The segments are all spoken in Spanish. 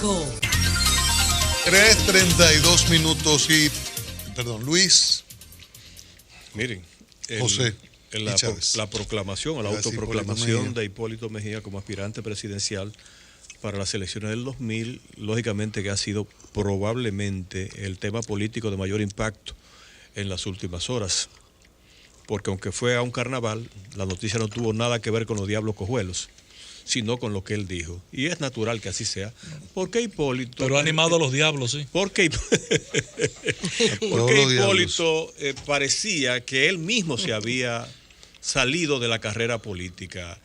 5. 3:32 minutos y, perdón, Luis. Miren, José. La proclamación o la autoproclamación de Hipólito Mejía como aspirante presidencial para las elecciones del 2000, lógicamente que ha sido probablemente el tema político de mayor impacto en las últimas horas, porque aunque fue a un carnaval, la noticia no tuvo nada que ver con los diablos cojuelos, sino con lo que él dijo. Y es natural que así sea, porque Hipólito... Pero ha animado a los diablos, sí. Porque Hipólito parecía que él mismo se había salido de la carrera política.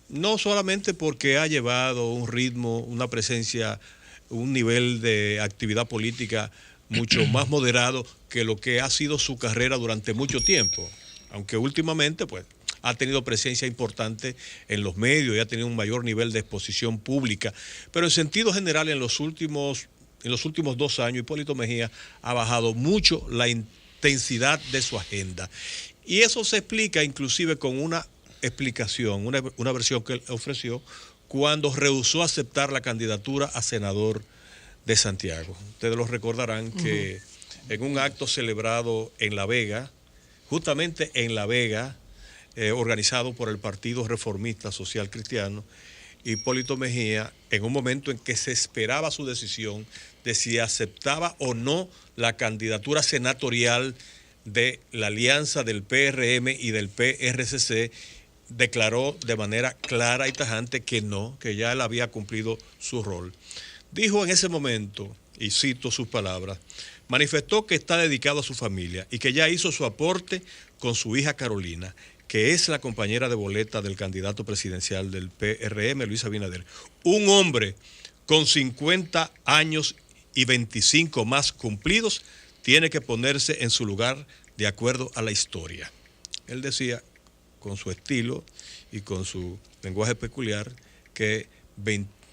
No solamente porque ha llevado un ritmo, una presencia, un nivel de actividad política mucho más moderado que lo que ha sido su carrera durante mucho tiempo, aunque últimamente pues ha tenido presencia importante en los medios y ha tenido un mayor nivel de exposición pública, pero en sentido general en los últimos 2 años Hipólito Mejía ha bajado mucho la intensidad de su agenda, y eso se explica inclusive con una explicación, una versión que él ofreció cuando rehusó aceptar la candidatura a senador de Santiago. Ustedes lo recordarán que en un acto celebrado en La Vega, justamente en La Vega, organizado por el Partido Reformista Social Cristiano, Hipólito Mejía, en un momento en que se esperaba su decisión de si aceptaba o no la candidatura senatorial de la alianza del PRM y del PRCC, declaró de manera clara y tajante que no, que ya él había cumplido su rol. Dijo en ese momento, y cito sus palabras, manifestó que está dedicado a su familia y que ya hizo su aporte con su hija Carolina, que es la compañera de boleta del candidato presidencial del PRM, Luis Abinader. Un hombre con 50 años y 25 más cumplidos tiene que ponerse en su lugar de acuerdo a la historia. Él decía, con su estilo y con su lenguaje peculiar, que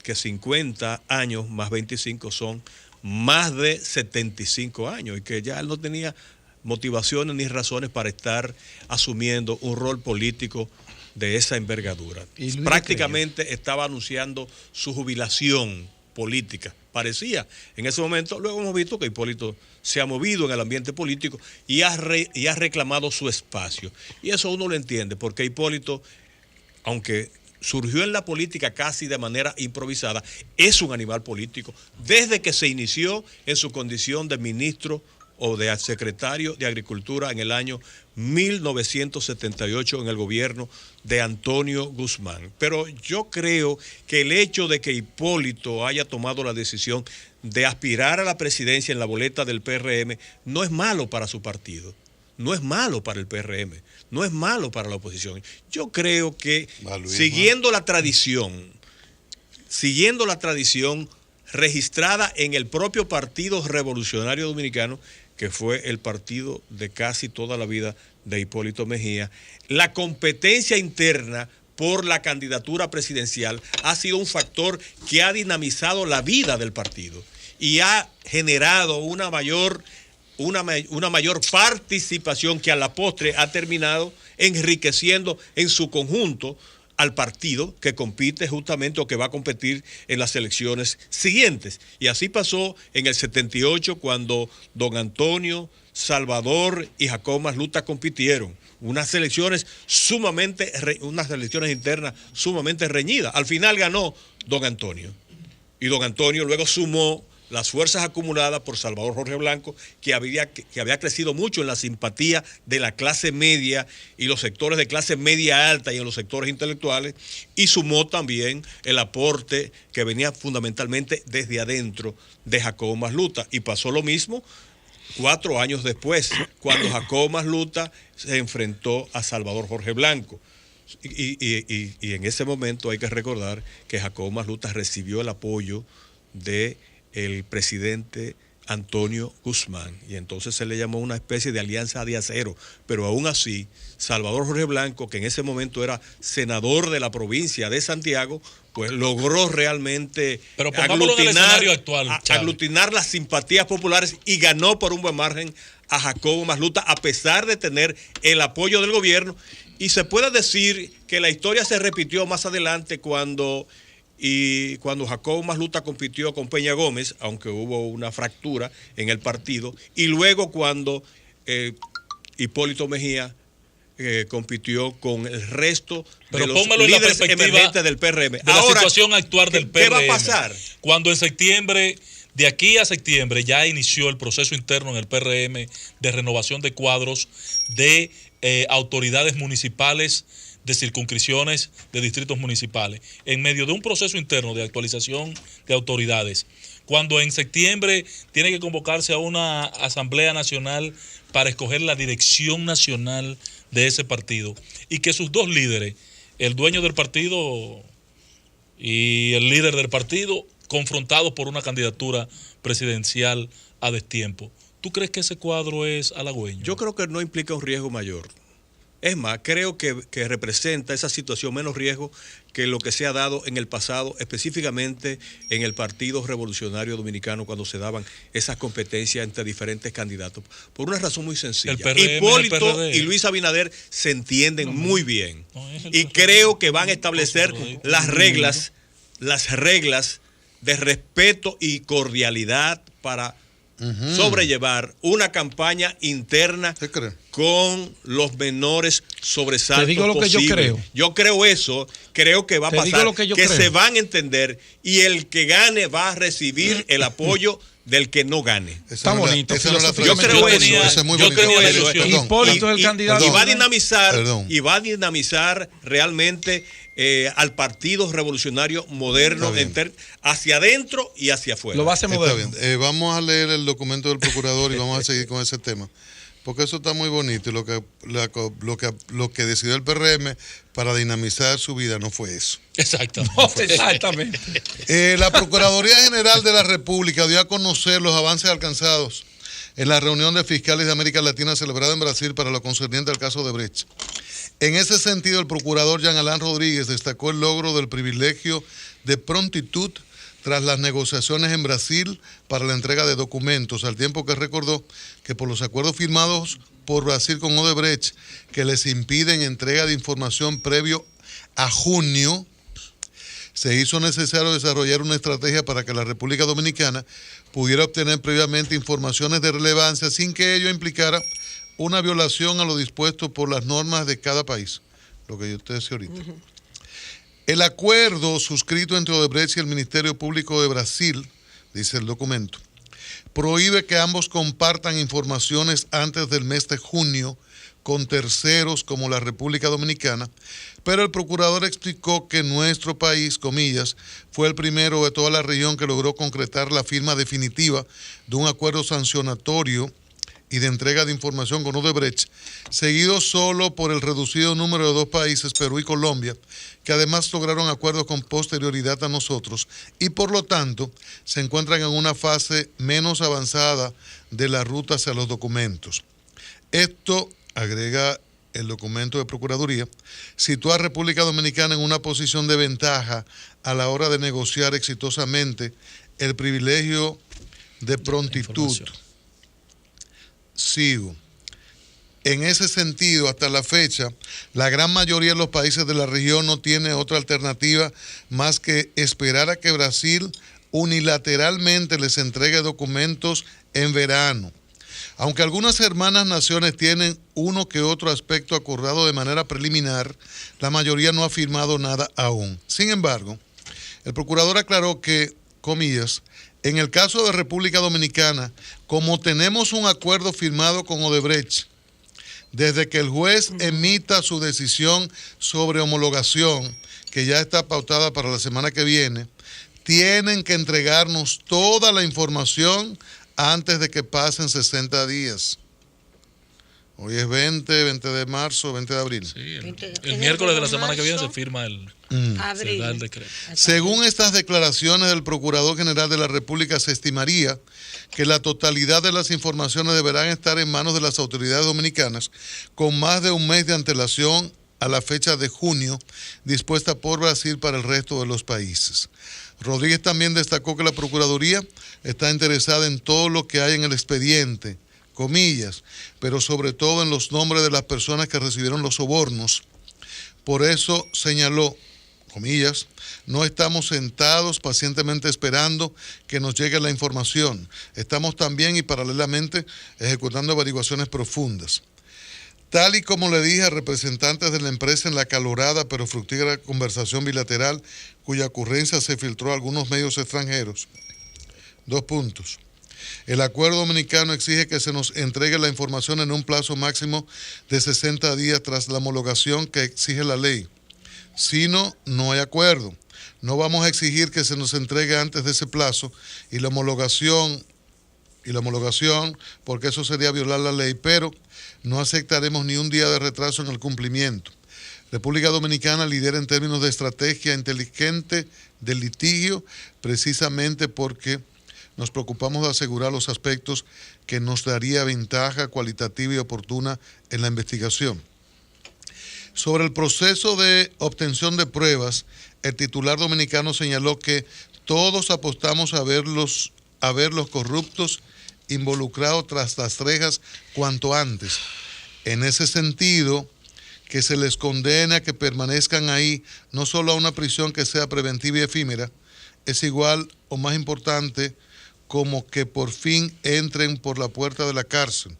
50 años más 25 son más de 75 años y que ya él no tenía motivaciones ni razones para estar asumiendo un rol político de esa envergadura. Prácticamente estaba anunciando su jubilación política. Parecía en ese momento. Luego hemos visto que Hipólito se ha movido en el ambiente político y ha reclamado su espacio. Y eso uno lo entiende, porque Hipólito, aunque surgió en la política casi de manera improvisada, es un animal político desde que se inició en su condición de ministro o de secretario de Agricultura en el año 1978 en el gobierno de Antonio Guzmán. Pero yo creo que el hecho de que Hipólito haya tomado la decisión de aspirar a la presidencia en la boleta del PRM no es malo para su partido, no es malo para el PRM, no es malo para la oposición. Yo creo que siguiendo la tradición registrada en el propio Partido Revolucionario Dominicano, que fue el partido de casi toda la vida de Hipólito Mejía, la competencia interna por la candidatura presidencial ha sido un factor que ha dinamizado la vida del partido y ha generado una mayor participación que a la postre ha terminado enriqueciendo en su conjunto al partido que compite justamente o que va a competir en las elecciones siguientes. Y así pasó en el 78 cuando don Antonio, Salvador y Jacob Masluta compitieron. Unas elecciones internas sumamente reñidas. Al final ganó don Antonio. Y don Antonio luego sumó las fuerzas acumuladas por Salvador Jorge Blanco, que había crecido mucho en la simpatía de la clase media y los sectores de clase media alta y en los sectores intelectuales, y sumó también el aporte que venía fundamentalmente desde adentro de Jacobo Masluta. Y pasó lo mismo 4 años después, cuando Jacobo Masluta se enfrentó a Salvador Jorge Blanco. Y en ese momento hay que recordar que Jacobo Masluta recibió el apoyo de el presidente Antonio Guzmán, y entonces se le llamó una especie de alianza de acero, pero aún así Salvador Jorge Blanco, que en ese momento era senador de la provincia de Santiago, pues logró realmente aglutinar las simpatías populares y ganó por un buen margen a Jacobo Masluta, a pesar de tener el apoyo del gobierno. Y se puede decir que la historia se repitió más adelante cuando y cuando Jacobo Masluta compitió con Peña Gómez, aunque hubo una fractura en el partido, y luego cuando Hipólito Mejía compitió con el resto de los líderes emergentes del PRM. De la situación actual del PRM. ¿Qué va a pasar? Cuando en septiembre, de aquí a septiembre, ya inició el proceso interno en el PRM de renovación de cuadros de autoridades municipales, de circunscripciones, de distritos municipales, en medio de un proceso interno de actualización de autoridades. Cuando en septiembre tiene que convocarse a una asamblea nacional para escoger la dirección nacional de ese partido, y que sus dos líderes, el dueño del partido y el líder del partido, confrontados por una candidatura presidencial a destiempo. ¿Tú crees que ese cuadro es halagüeño? Yo creo que no implica un riesgo mayor. Es más, creo que representa esa situación menos riesgo que lo que se ha dado en el pasado, específicamente en el Partido Revolucionario Dominicano, cuando se daban esas competencias entre diferentes candidatos. Por una razón muy sencilla. Hipólito y Luis Abinader se entienden muy bien. Y creo que van a establecer las reglas de respeto y cordialidad para sobrellevar una campaña interna con los menores sobresaltos. Te digo lo posibles. Que yo creo. Yo creo eso, creo que va a pasar, que se van a entender y el que gane va a recibir el apoyo del que no gane. Está bonito. Yo creo eso. Yo creo eso. Hipólito es el candidato. Y va a dinamizar realmente al Partido Revolucionario Moderno hacia adentro y hacia afuera. Lo va a hacer moderno. Está bien. Vamos a leer el documento del procurador y vamos a seguir con ese tema. Porque eso está muy bonito y lo que decidió el PRM para dinamizar su vida no fue eso. Exactamente. La Procuraduría General de la República dio a conocer los avances alcanzados en la reunión de fiscales de América Latina celebrada en Brasil para lo concerniente al caso de Brecht. En ese sentido, el procurador Jean Alain Rodríguez destacó el logro del privilegio de prontitud tras las negociaciones en Brasil para la entrega de documentos, al tiempo que recordó que por los acuerdos firmados por Brasil con Odebrecht, que les impiden entrega de información previo a junio, se hizo necesario desarrollar una estrategia para que la República Dominicana pudiera obtener previamente informaciones de relevancia sin que ello implicara una violación a lo dispuesto por las normas de cada país, lo que yo te decía ahorita. El acuerdo suscrito entre Odebrecht y el Ministerio Público de Brasil, dice el documento, prohíbe que ambos compartan informaciones antes del mes de junio con terceros como la República Dominicana, pero el procurador explicó que nuestro país, comillas, fue el primero de toda la región que logró concretar la firma definitiva de un acuerdo sancionatorio y de entrega de información con Odebrecht, seguido solo por el reducido número de dos países, Perú y Colombia, que además lograron acuerdos con posterioridad a nosotros y por lo tanto se encuentran en una fase menos avanzada de la ruta hacia los documentos. Esto, agrega el documento de Procuraduría, sitúa a República Dominicana en una posición de ventaja a la hora de negociar exitosamente el privilegio de prontitud. Sigo. En ese sentido, hasta la fecha, la gran mayoría de los países de la región no tiene otra alternativa más que esperar a que Brasil unilateralmente les entregue documentos en verano. Aunque algunas hermanas naciones tienen uno que otro aspecto acordado de manera preliminar, la mayoría no ha firmado nada aún. Sin embargo, el procurador aclaró que, comillas, en el caso de República Dominicana, como tenemos un acuerdo firmado con Odebrecht, desde que el juez emita su decisión sobre homologación, que ya está pautada para la semana que viene, tienen que entregarnos toda la información antes de que pasen 60 días. Hoy es 20 de marzo, 20 de abril. Sí, el miércoles de la semana que viene se firma se da el decreto. Según estas declaraciones del Procurador General de la República, se estimaría que la totalidad de las informaciones deberán estar en manos de las autoridades dominicanas con más de un mes de antelación a la fecha de junio dispuesta por Brasil para el resto de los países. Rodríguez también destacó que la Procuraduría está interesada en todo lo que hay en el expediente, comillas, pero sobre todo en los nombres de las personas que recibieron los sobornos. Por eso señaló, comillas, no estamos sentados pacientemente esperando que nos llegue la información. Estamos también y paralelamente ejecutando averiguaciones profundas. Tal y como le dije a representantes de la empresa en la acalorada pero fructífera conversación bilateral, cuya ocurrencia se filtró a algunos medios extranjeros. 2 puntos. El acuerdo dominicano exige que se nos entregue la información en un plazo máximo de 60 días tras la homologación que exige la ley. Si no, no hay acuerdo. No vamos a exigir que se nos entregue antes de ese plazo y la homologación, porque eso sería violar la ley, pero no aceptaremos ni un día de retraso en el cumplimiento. República Dominicana lidera en términos de estrategia inteligente de litigio, precisamente porque nos preocupamos de asegurar los aspectos que nos daría ventaja cualitativa y oportuna en la investigación. Sobre el proceso de obtención de pruebas, el titular dominicano señaló que todos apostamos a ver los corruptos involucrados tras las rejas cuanto antes. En ese sentido, que se les condene a que permanezcan ahí, no solo a una prisión que sea preventiva y efímera, es igual o más importante como que por fin entren por la puerta de la cárcel.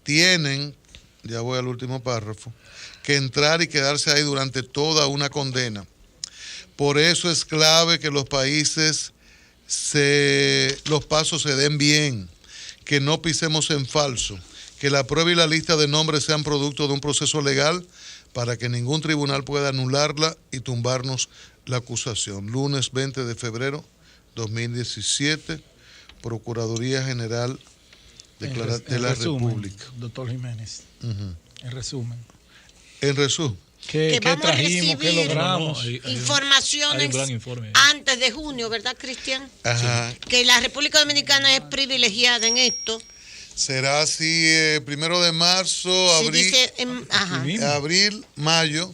Tienen, ya voy al último párrafo, que entrar y quedarse ahí durante toda una condena. Por eso es clave que los pasos se den bien, que no pisemos en falso, que la prueba y la lista de nombres sean producto de un proceso legal para que ningún tribunal pueda anularla y tumbarnos la acusación. Lunes 20 de febrero 2017, Procuraduría General de la República. Doctor Jiménez, en resumen. En resumen. ¿Qué vamos trajimos? a ¿Qué recibir logramos? informaciones hay un gran informe. antes de junio, ¿verdad, Cristian? Ajá. Que la República Dominicana es privilegiada en esto. Será así, 1 de marzo, Sí, abril, dice, abril, mayo,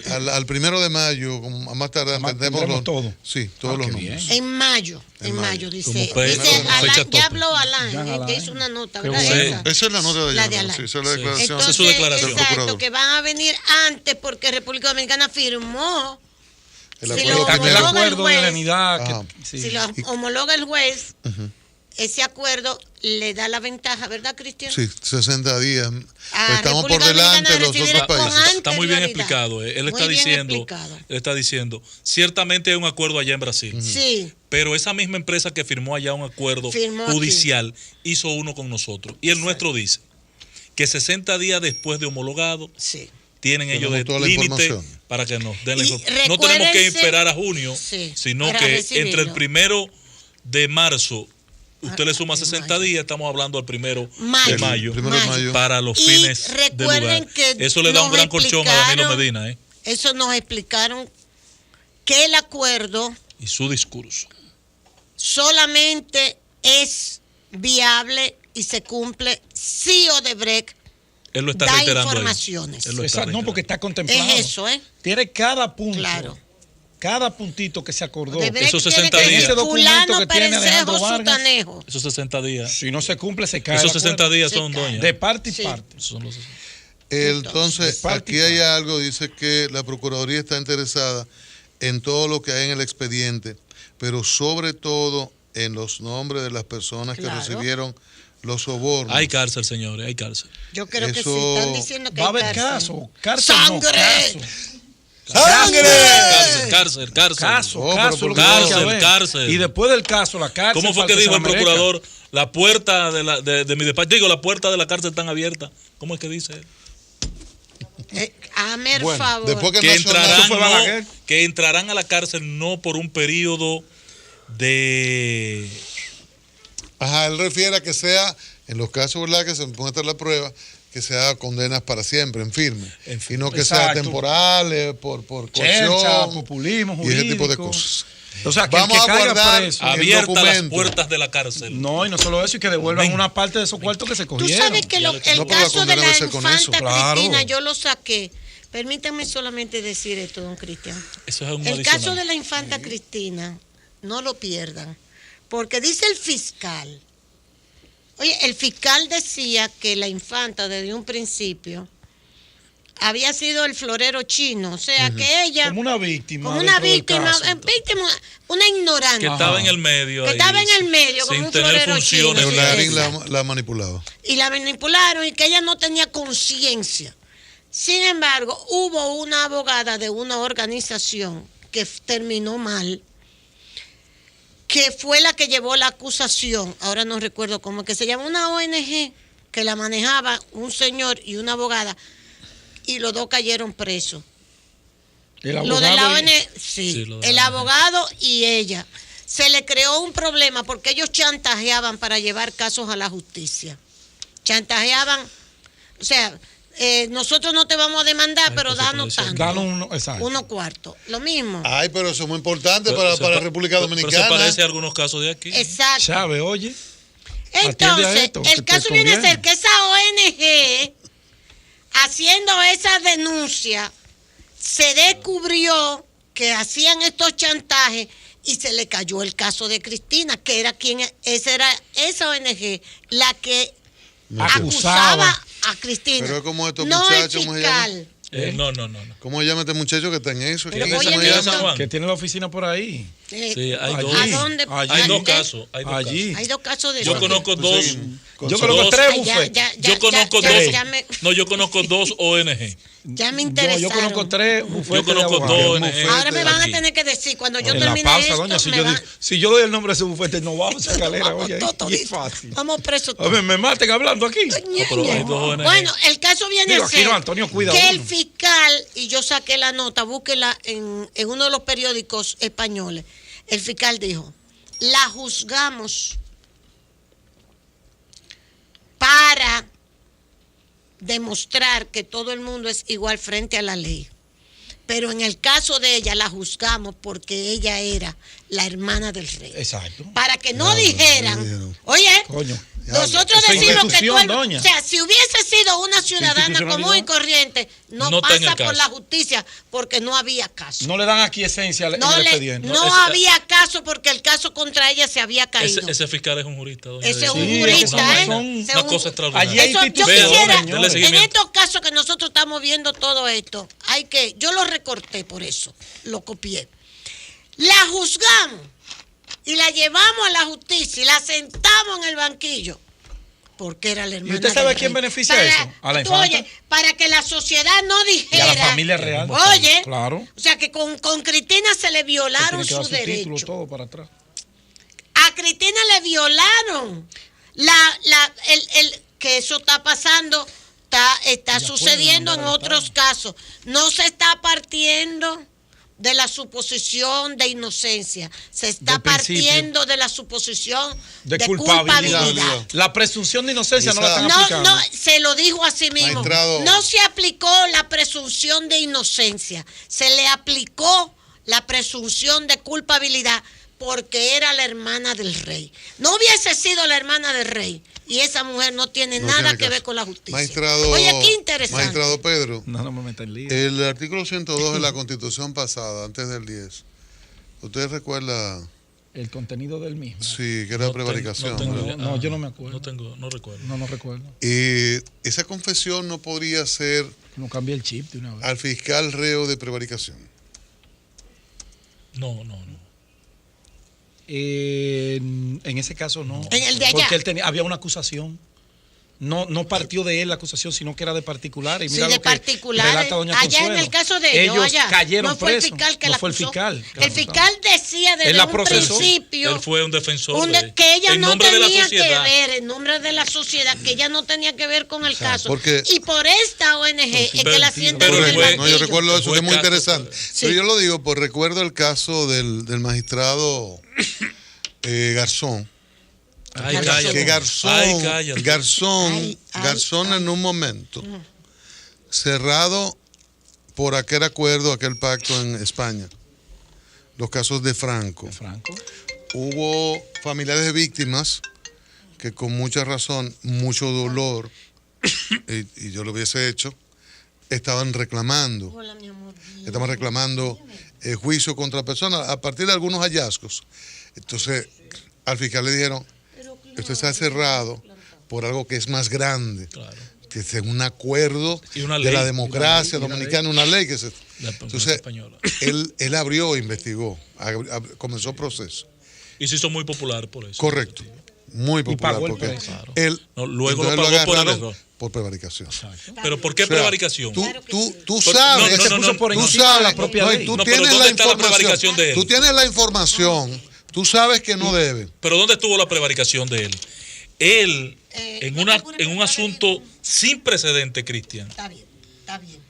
al 1 de mayo, como a más tarde tendremos todo. Sí, todos los números. en mayo, En mayo. dice. Como Dice fecha Alain, tope. ya habló Alain, Jean que Alain. hizo una nota, Qué ¿verdad? bueno. Esa es la nota de La allá, de ¿no? Alain. Sí, esa es la Sí. declaración. Esa es su declaración. del procurador. Exacto, que van a venir antes porque República Dominicana firmó. El Si acuerdo lo Está primero. el homologa el acuerdo de la juez. unidad. Ajá. Sí. Si lo homologa el juez, ese acuerdo le da la ventaja, ¿verdad, Cristian? Sí, 60 días. Pues estamos por República delante de Dominicana los recibirá otros con países. Está muy bien anterioridad. explicado. Él Muy bien explicado. está diciendo, ciertamente hay un acuerdo allá en Brasil, Sí, pero esa misma empresa que firmó allá un acuerdo Firmó aquí. judicial hizo uno con nosotros. Y el nuestro dice que 60 días después de homologado sí. tienen ellos Tenemos de toda la límite información. para que nos den la Y información. No tenemos que recuérdense- esperar a junio, Sí, sino para que recibirlo. entre el 1 de marzo, usted le suma de 60 mayo. días, estamos hablando al 1 Mayo. de mayo, Primero de mayo. para los Y fines del recuerden lugar. que Eso le da un nos gran colchón a Danilo explicaron- Medina, ¿eh? Eso nos explicaron que el acuerdo Y su discurso. solamente es viable y se cumple si Odebrecht Él lo está da reiterando ahí. informaciones. Él lo está No, porque está contemplado. Es eso, ¿eh? Tiene cada punto. Claro. Cada puntito que se acordó. Odebrecht Esos tiene 60 que días. decir Ese documento fulano, que tiene Alejandro perencejo, Vargas. sutanejo. Esos 60 días. Si no se cumple, se cae. Esos el 60 acuerdo. días Se son cae. doña. De parte y Sí. parte. Esos son los 60. Entonces, de parte aquí y hay parte. algo, dice que la Procuraduría está interesada en todo lo que hay en el expediente, pero sobre todo en los nombres de las personas Claro. que recibieron los sobornos. Hay cárcel, señores, hay cárcel. Yo creo que sí. Eso- Están diciendo que Va a hay haber cárcel. caso. Cárcel ¡Sangre! no, caso. ¡Sangre! Cárcel. Caso, Oh, caso. pero lo que tiene que cárcel, haber. cárcel. Y después del caso, la cárcel. ¿Cómo fue falta que dijo se el la merezca. procurador? La puerta de mi despacho, digo, la puerta de la cárcel están abiertas. ¿Cómo es que dice él? Hazme el Bueno, favor. después que Que Nacional- entrarán, fue Balaguer. que entrarán a la cárcel no por un periodo de... Ajá, él refiere a que sea, en los casos, ¿verdad?, que se muestra la prueba, que sea condenas para siempre, en firme. Y no que sea Exacto. temporales, por Chercha, coerción populismo, y ese tipo de jurídico. cosas. O sea, que Vamos el que a caiga guardar preso. el Abiertas las documento. puertas de la cárcel. No, y no solo eso, y que devuelvan Ven. una parte de esos cuartos que se Tú cogieron. sabes que No, el pero la caso de condena la debe ser con eso. infanta Claro. Cristina, yo lo saqué. Permítanme solamente decir esto, don Cristian. Eso es un El adicional. caso de la infanta Cristina, no lo pierdan, porque dice el fiscal. Oye, el fiscal decía que la infanta desde un principio había sido el florero chino. O sea, que ella... Como una víctima. Como una dentro del víctima, caso. una ignorante. Que estaba en el medio. Que ahí, estaba en el medio, como sin un tener florero funciones. chino. Pero Sí, Larín exacto. la manipulaba. Y la manipularon y que ella no tenía conciencia. Sin embargo, hubo una abogada de una organización que terminó mal, que fue la que llevó la acusación, ahora no recuerdo cómo, que se llama una ONG, que la manejaba un señor y una abogada, y los dos cayeron presos. El Lo de la abogado y- ONG, sí, Sí, lo de el la abogado y ella. Se le creó un problema porque ellos chantajeaban para llevar casos a la justicia. Chantajeaban, o sea, nosotros no te vamos a demandar, Ay, pero pues se danos puede ser. tanto. Danos uno, exacto. 1/4. Lo mismo. Ay, pero eso es muy importante Pero para, se para pa- República pero Dominicana. se parece a algunos casos de aquí. Exacto. Chávez, oye. atiende a Entonces, esto, que el te caso viene a conviene. ser que esa ONG, haciendo esa denuncia, se descubrió que hacían estos chantajes y se le cayó el caso de Cristina, que era esa ONG la que acusaba a Cristina. Pero es como estos no muchachos, el ¿cómo se llama? fiscal. No. ¿Cómo se llama este muchacho que está en eso? Pero, ¿Quién oye, se ¿Cómo llama? se llama, Juan? Que tiene la oficina por ahí. Sí, hay Allí. dos. ¿A dónde? Allí. Hay dos ¿Eh? casos. Hay dos Allí. casos. Hay dos casos de Yo eso. conozco Pues dos. seguimos. Yo creo que dos- tres Ay, bufetes. Yo conozco ya- dos. ya me- No, yo conozco dos ONG. Ya me Yo interesaron. conozco tres bufetes. Yo conozco de abogados. dos bufete. ONG. Ahora me van a aquí. tener que decir, cuando yo En la termine pausa, esto, doña, si me yo, van- si yo doy el nombre de ese bufete, no vamos a escalera, Vamos oye, todos y es toditos. fácil. Vamos presos A todos. ver, me maten hablando aquí. pero hay dos ONG. Bueno, el caso viene Digo, a aquí ser no, Antonio cuida que uno. el fiscal, y yo saqué la nota, búsquela en uno de los periódicos españoles, el fiscal dijo, la juzgamos para demostrar que todo el mundo es igual frente a la ley. Pero en el caso de ella la juzgamos porque ella era la hermana del rey. Exacto. Para que no dijeran, dijeron. oye, Coño. nosotros Eso es decimos que tú, institución, doña. o sea, si hubiese sido una ciudadana común y corriente, no está en el pasa por caso. la justicia porque no había caso. No le dan aquí esencia en No, el expediente. no había caso porque el caso contra ella se había caído. Ese fiscal es un jurista. Doña Ese es Daisy. un Sí, jurista, es ¿eh? que son- Ese es Una un- cosa extraordinaria. Allí hay Eso, yo instituciones, quisiera, Dele señores. en seguimiento. estos casos que nosotros estamos viendo todo esto, yo lo recorté por eso, lo copié. La juzgamos y la llevamos a la justicia y la sentamos en el banquillo. Porque era la hermana. usted sabe del a quién rey. beneficia Para- eso? A la tú, infanta. Oye, para que la sociedad no Y dijera. a la familia real. Oye, Claro. o sea que con Cristina se le violaron Tiene que dar sus su título, derechos. todo para atrás. A Cristina le violaron. Que eso está pasando, está sucediendo en otros casos. No se está partiendo de la suposición de inocencia, se está Del principio. partiendo de la suposición De de culpabilidad. culpabilidad. La presunción de inocencia no la están No, aplicando. no, se lo dijo a sí mismo. Maestrado. No se aplicó la presunción de inocencia, se le aplicó la presunción de culpabilidad porque era la hermana del rey. No hubiese sido la hermana del rey y esa mujer no tiene No nada tiene que caso. ver con la justicia. Magistrado, Oye, qué interesante. Magistrado Pedro, No me metan en lío. el artículo 102 de la Constitución pasada, antes del 10, ¿usted recuerda? El contenido del mismo. Sí, que era No prevaricación. tengo- ¿verdad? No, yo no me acuerdo. No recuerdo. No recuerdo. Esa confesión no podría ser No cambié el chip de una vez. al fiscal reo de prevaricación. No. En ese caso no. En el de allá. Porque había una acusación. No partió de él la acusación, sino que era de particulares. Y Sí, mira de lo que particulares. relata doña Allá en Consuelo. el caso de ellos, allá. cayeron no fue el presos. fiscal que no la fue el acusó. fiscal. El fiscal decía desde Él la un procesó. principio Él fue un defensor. que ella en no nombre de la tenía que sociedad. ver, en nombre de la sociedad, que ella no tenía que ver con el caso. porque- Y por esta ONG es que la sientan pero en el el juez- No, yo banquillo. recuerdo eso, Fue que es muy caso, interesante. Pero yo lo digo, pues recuerdo el caso del magistrado Garzón. Ay, Que cállate. Que Garzón, Ay, cállate. Garzón en un momento cerrado por aquel acuerdo, aquel pacto en España, los casos de Franco. Franco. Hubo familiares de víctimas que con mucha razón, mucho dolor, y yo lo hubiese hecho, estaban reclamando. Hola, mi amor. Estamos reclamando juicio contra personas a partir de algunos hallazgos. Entonces, al fiscal le dijeron, usted se ha cerrado por algo que es más grande. Claro. que es un acuerdo Y una de ley, la y democracia una ley. dominicana, una ley que se... La Entonces, española. él abrió, investigó, comenzó proceso. Y se hizo muy popular por eso. Correcto. Muy popular. pagó el Porque precio. él, No, luego entonces lo pagó por el agarraron error. por prevaricación. Pero ¿por qué O sea, prevaricación? Tú Por- sabes, no, no, no, por tú encima de la sabes, propia no, y ley. tú No, pero tienes ¿dónde la está la información. prevaricación de él? Tú tienes la información, tú sabes que no debe. Pero ¿dónde estuvo la prevaricación de él? Él, en un prevaricación. asunto sin precedente, Cristian, Está bien, está bien.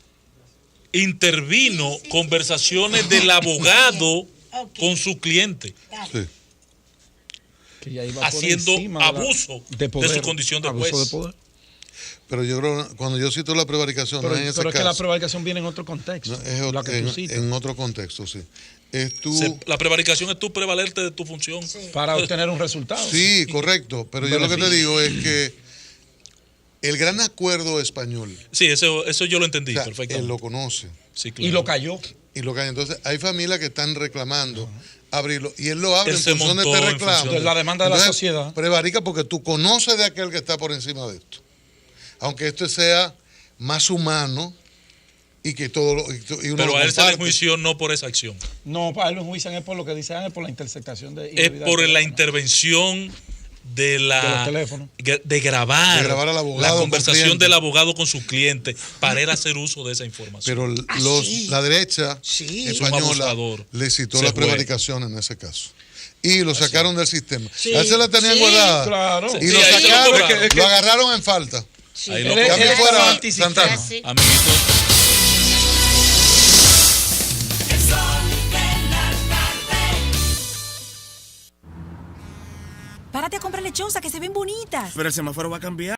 intervino conversaciones del abogado Ok. con su cliente, Sí. Que ya iba por haciendo encima de la- abuso de poder, de su condición de abuso juez. de poder. Pero yo creo, cuando yo cito la prevaricación, Pero, no es en ese pero es que la caso. prevaricación viene en otro contexto. No, es la que tú citas. en otro contexto, sí. Es tú. La prevaricación es tú prevalerte de tu función. Para obtener un resultado. Sí, correcto. Pero yo lo que te Beneficio. digo es que el gran acuerdo español, Sí, eso yo lo entendí o sea, perfectamente. él lo conoce. Sí, claro. Y lo cayó. Y lo que hay. Entonces, hay familias que están reclamando abrirlo. Y él lo abre Él en se función de montó este en reclamo. función de la demanda de la Entonces, sociedad. Prevarica porque tú conoces de aquel que está por encima de esto. Aunque esto sea más humano y que todo lo, y uno Pero lo a él se le comparte. enjuició no por esa acción. No, para él lo enjuician es por lo que dice Ángel, por la intersectación de. Es por la intervención de De los teléfonos. de grabar, De grabar al abogado la con conversación cliente. del abogado con su cliente para él hacer uso de esa información. Pero sí. la derecha Sí. Es un española abusador. le citó Se la fue. prevaricación en ese caso. Y lo sacaron del sistema. Sí. A él se la tenían Sí, guardada. claro. Y Sí, lo ahí se lo sacaron, cobraron. lo agarraron en falta. Sí. Ahí lo Él es- cobraron. él es fuera antisistema. Santana. Sí. Amiguito, El sol de la tarde. Párate a comprar lechosa, que se ven bonitas. Pero el semáforo va a cambiar.